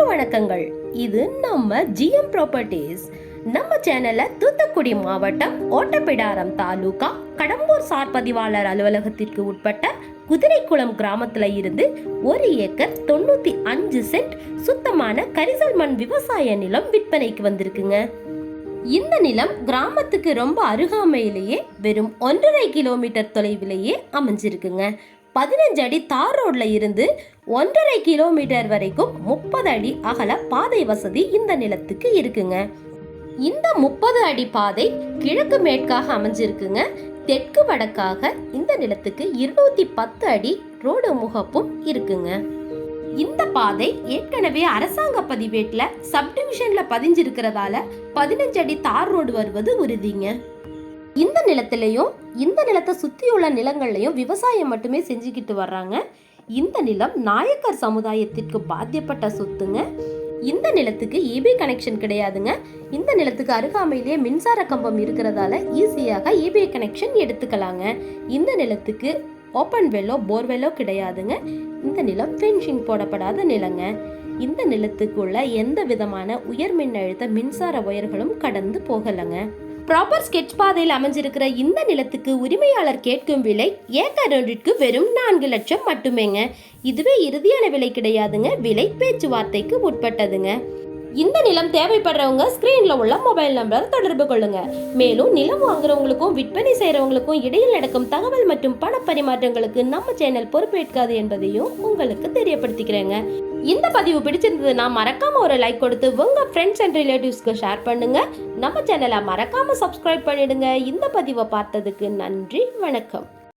வணக்கங்கள். இது நம்ம ஜிஎம் ப்ராப்பர்ட்டிஸ். நம்ம சேனல்ல தூத்துக்குடி மாவட்டம் ஓட்டப்பிடாரம் தாலுகா கடம்பூர் சார் பதிவாளர் அலுவலகத்திற்கு உட்பட்ட குதிரைக்குளம் கிராமத்துல இருந்து 1 ஏக்கர் 95 சென்ட் சுத்தமான கரிசல் மண் விவசாய நிலம் விற்பனைக்கு வந்திருக்குங்க. இந்த நிலம் கிராமத்துக்கு ரொம்ப அருகாமையிலேயே வெறும் 1.5 கிலோமீட்டர் தொலைவிலேயே அமைஞ்சிருக்குங்க. 15 அடி தார் ரோட்ல இருந்து 1.5 கிலோமீட்டர் வரைக்கும் 30 அடி அகல பாதை வசதி இந்த நிலத்துக்கு இருக்குங்க. இந்த 30 அடி பாதை கிழக்கு மேற்காக அமைஞ்சிருக்குங்க. தெற்கு வடக்காக இந்த நிலத்துக்கு 210 அடி ரோடு முகப்பும் இருக்குங்க. இந்த பாதை ஏற்கனவே அரசாங்க பதிவேட்ல சப்டிவிஷன்ல பதிஞ்சிருக்கிறதால 15 அடி தார் ரோடு வருவது உறுதிங்க. இந்த நிலத்திலையும் இந்த நிலத்தை சுற்றியுள்ள நிலங்கள்லையும் விவசாயம் மட்டுமே செஞ்சுக்கிட்டு வர்றாங்க. இந்த நிலம் நாயக்கர் சமுதாயத்திற்கு பாத்தியப்பட்ட சொத்துங்க. இந்த நிலத்துக்கு இபி கனெக்ஷன் கிடையாதுங்க. இந்த நிலத்துக்கு அருகாமையிலேயே மின்சார கம்பம் இருக்கிறதால ஈஸியாக இபி கனெக்ஷன் எடுத்துக்கலாங்க. இந்த நிலத்துக்கு ஓப்பன் வெல்லோ போர்வெல்லோ கிடையாதுங்க. இந்த நிலம் ஃபென்சிங் போடப்படாத நிலங்க. இந்த நிலத்துக்குள்ள எந்த விதமான உயர் மின்னழுத்த மின்சார ஒயர்களும் கடந்து போகலங்க. ப்ராப்பர் ஸ்கெட்ச் பாதையில் அமைஞ்சிருக்கிற இந்த நிலத்துக்கு உரிமையாளர் கேட்கும் விலை ஏக்கர் ஒன்றிற்கு வெறும் 4 லட்சம் மட்டுமேங்க. இதுவே இறுதியான விலை கிடையாதுங்க. விலை பேச்சுவார்த்தைக்கு உட்பட்டதுங்க. இந்த நிலம் தேவைப்படுறவங்க ஸ்கிரீன்ல உள்ள மொபைல் நம்பர் தொடர்பு கொள்ளுங்க. மேலும் நிலம் வாங்குறவங்களுக்கும் விற்பனை செய்யறவங்களுக்கும் இடையில் நடக்கும் தகவல் மற்றும் பண பரிமாற்றங்களுக்கு நம்ம சேனல் பொறுப்பேற்காது என்பதையும் உங்களுக்கு தெரியப்படுத்திக்கிறேங்க. இந்த பதிவு பிடிச்சிருந்ததுன்னா மறக்காம ஒரு லைக் கொடுத்து உங்க ஃப்ரெண்ட்ஸ் அண்ட் ரிலேட்டிவ்ஸ்க்கு ஷேர் பண்ணுங்க. நம்ம சேனலை மறக்காம சப்ஸ்கிரைப் பண்ணிடுங்க. இந்த பதிவை பார்த்ததுக்கு நன்றி, வணக்கம்.